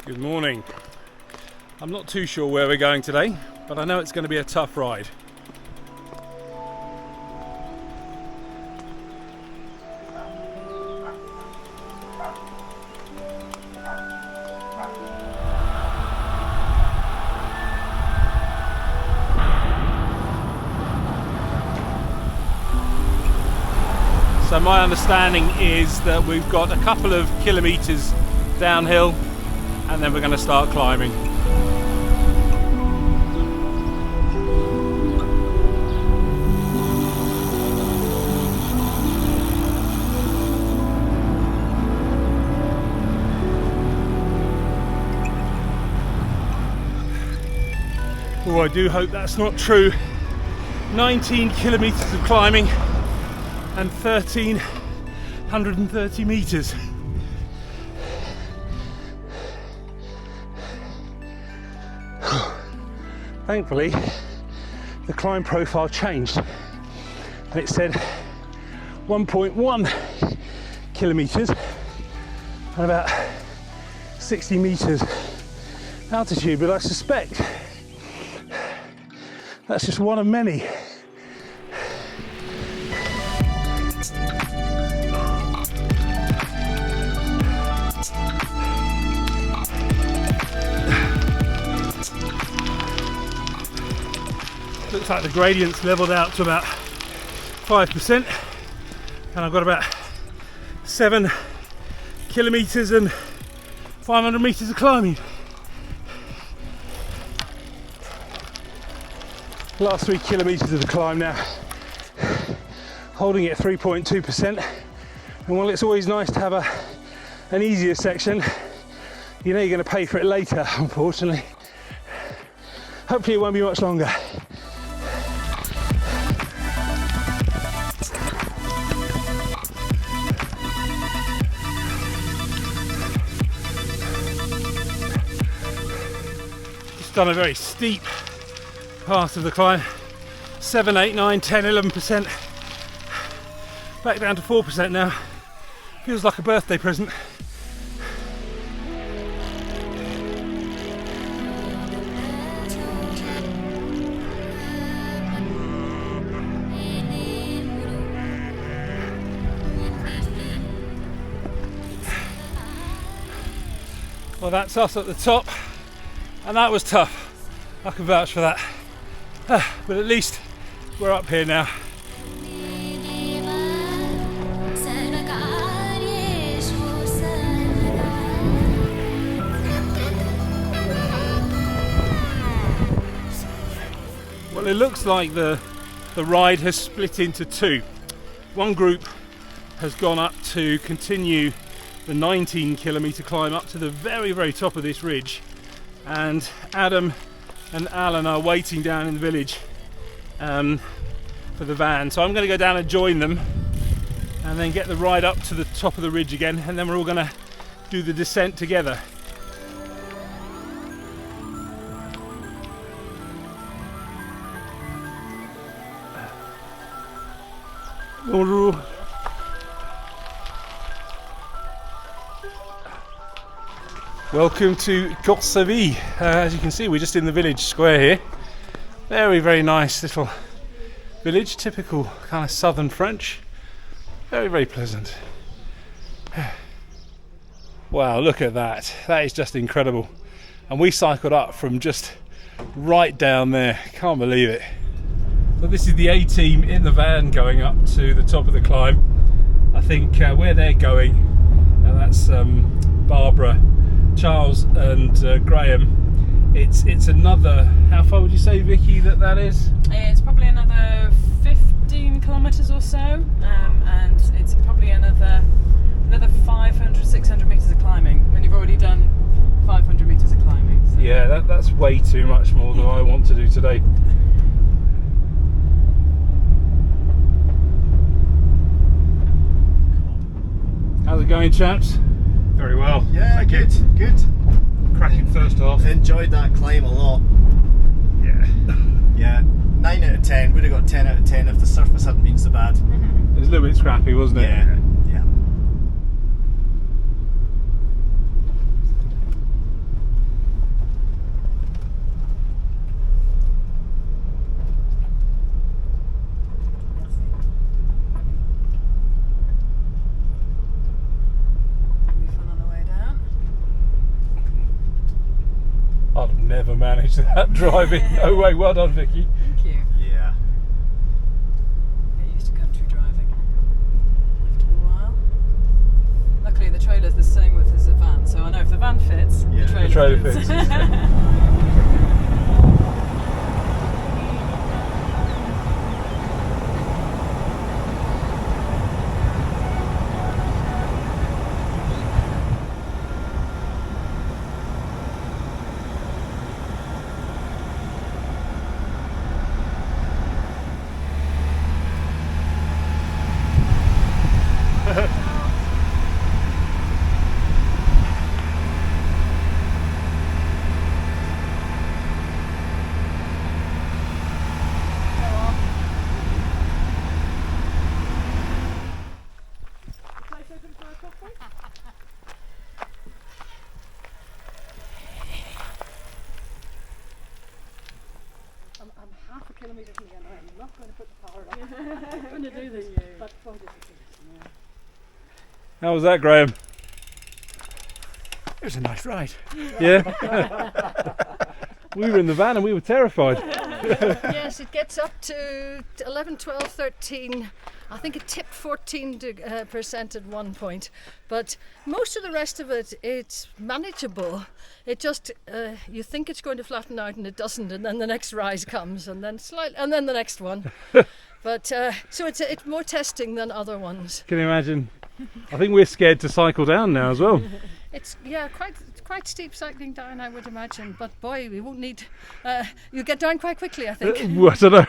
Good morning. I'm not too sure where we're going today, but I know it's going to be a tough ride. So my understanding is that we've got a couple of kilometres downhill and then we're going to start climbing. Oh, I do hope that's not true. 19 kilometres of climbing and 1,330 metres. Thankfully, the climb profile changed and it said 1.1 kilometres and about 60 metres altitude, but I suspect that's just one of many. Looks like the gradient's leveled out to about 5% and I've got about 7 kilometres and 500 metres of climbing. Last 3 kilometres of the climb now, holding it at 3.2%, and while it's always nice to have an easier section, you know you're going to pay for it later, unfortunately. Hopefully it won't be much longer. Just done a very steep part of the climb. 7, 8, 9, 10, 11%. Back down to 4% now. Feels like a birthday present. Well, that's us at the top, and that was tough. I can vouch for that. But at least we're up here now. Well, it looks like the ride has split into two. One group has gone up to continue the 19 kilometre climb up to the very, very top of this ridge, and Adam and Alan are waiting down in the village for the van. So I'm going to go down and join them and then get the ride up to the top of the ridge again, and then we're all going to do the descent together. Bonjour. Welcome to Courceville. As you can see, we're just in the village square here. Very, very nice little village, typical kind of southern French. Very, very pleasant. Wow, look at that. That is just incredible. And we cycled up from just right down there. Can't believe it. So this is the A team in the van going up to the top of the climb. I think where they're going, that's Barbara, Charles and Graham. It's another, how far would you say, Vicky, that is? It's probably another 15 kilometres or so, and it's probably another 500, 600 metres of climbing, and you've already done 500 metres of climbing. So. Yeah, that's way too much more than I want to do today. How's it going, chaps? Very well. Yeah, Thank good, you. good. Cracking first half. Enjoyed that climb a lot. Yeah. Yeah, 9 out of 10. Would have got 10 out of 10 if the surface hadn't been so bad. It was a little bit scrappy, wasn't it? Yeah, yeah. never manage that driving. No way. Well done, Vicky. Thank you. Yeah. Get used to country driving after a while. Luckily, the trailer's the same width as the van, so I know if the van fits, Yeah, the The trailer fits. I'm half a kilometre from the end. I'm not going to put the power on. I'm going to do this, but boy, this is good. How was that, Graham? It was a nice ride. Yeah. We were in the van and we were terrified. Yes, it gets up to 11, 12, 13. I think it tipped 14% at one point, but most of the rest of it, it's manageable. It just you think it's going to flatten out and it doesn't, and then the next rise comes, and then and then the next one. But so it's more testing than other ones. Can you imagine? I think we're scared to cycle down now as well. It's quite steep cycling down, I would imagine. But boy, we won't need. You get down quite quickly, I think. I don't know.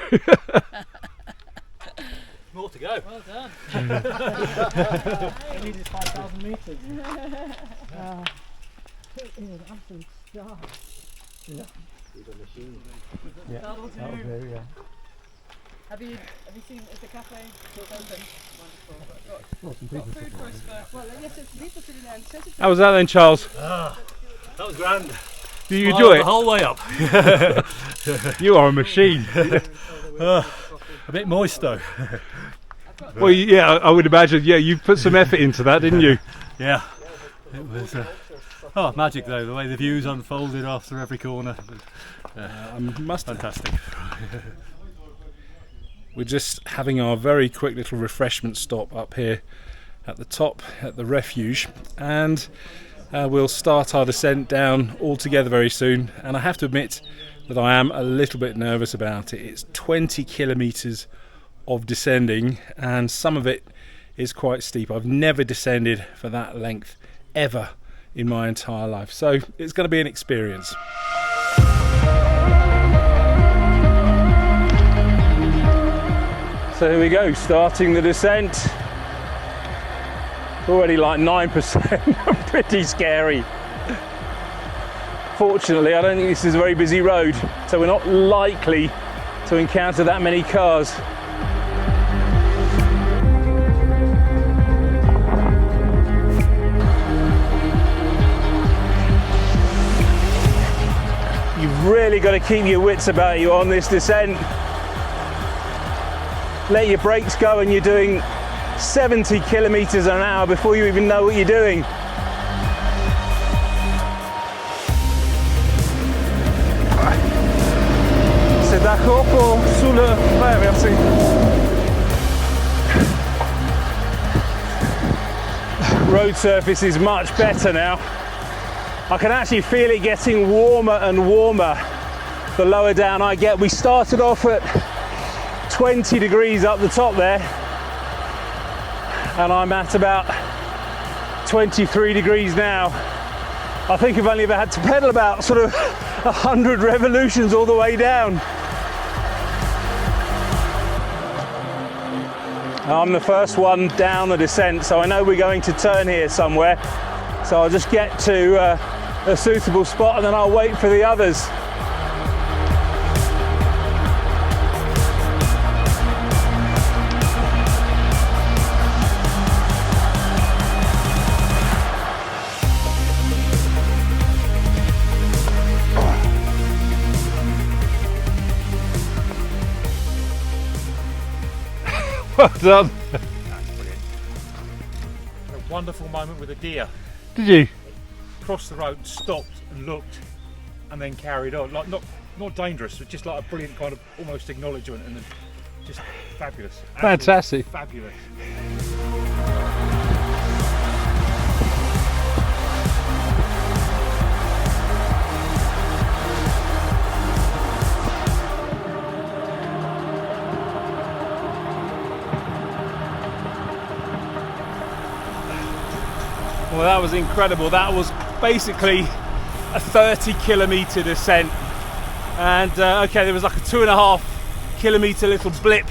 More to go. Well done. I needed 5,000 metres. It is an absolute star. Yeah, That'll do. that'll do, yeah. Have you seen is the cafe open? Wonderful. Lots of Got people. food for us for Well, yes, it's people sitting there and says it's How was that then, Charles? That was grand. Did you enjoy The it? whole way up. You are a machine. A bit moist though. Well, yeah, I would imagine. Yeah, you put some effort into that, didn't you? Yeah. It was magic though. The way the views unfolded after every corner. Fantastic. We're just having our very quick little refreshment stop up here at the top at the refuge, and we'll start our descent down all together very soon. And I have to admit that I am a little bit nervous about it. It's 20 kilometres of descending, and some of it is quite steep. I've never descended for that length ever in my entire life, so it's going to be an experience. So here we go, starting the descent. Already like 9%, pretty scary. Fortunately, I don't think this is a very busy road, so we're not likely to encounter that many cars. You've really got to keep your wits about you on this descent. Let your brakes go and you're doing 70 kilometers an hour before you even know what you're doing. C'est d'accord pour sous le... Ouais, merci. Road surface is much better now. I can actually feel it getting warmer and warmer the lower down I get. We started off at 20 degrees up the top there, and I'm at about 23 degrees now. I think I've only ever had to pedal about sort of 100 revolutions all the way down. I'm the first one down the descent, so I know we're going to turn here somewhere, so I'll just get to a suitable spot and then I'll wait for the others. Well done. That's brilliant. A wonderful moment with a deer. Did you? Crossed the road, stopped and looked, and then carried on. Like not dangerous, but just like a brilliant kind of almost acknowledgement, and then just fabulous. Absolutely Fantastic. fabulous. Well, that was incredible. That was basically a 30-kilometre descent, and okay, there was like a 2.5-kilometre little blip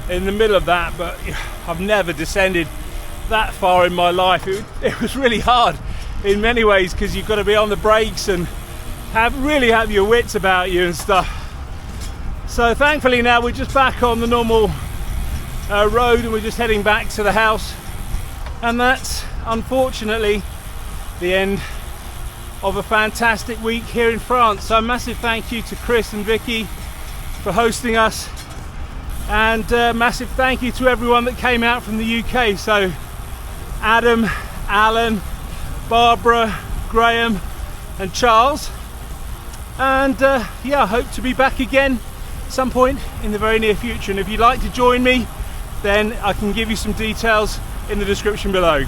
in the middle of that, but I've never descended that far in my life. It was really hard in many ways because you've got to be on the brakes and really have your wits about you and stuff. So thankfully now we're just back on the normal road, and we're just heading back to the house, and that's unfortunately the end of a fantastic week here in France. So a massive thank you to Chris and Vicky for hosting us, and massive thank you to everyone that came out from the UK. So Adam, Alan, Barbara, Graham and Charles, and yeah, I hope to be back again some point in the very near future. And if you'd like to join me, then I can give you some details in the description below.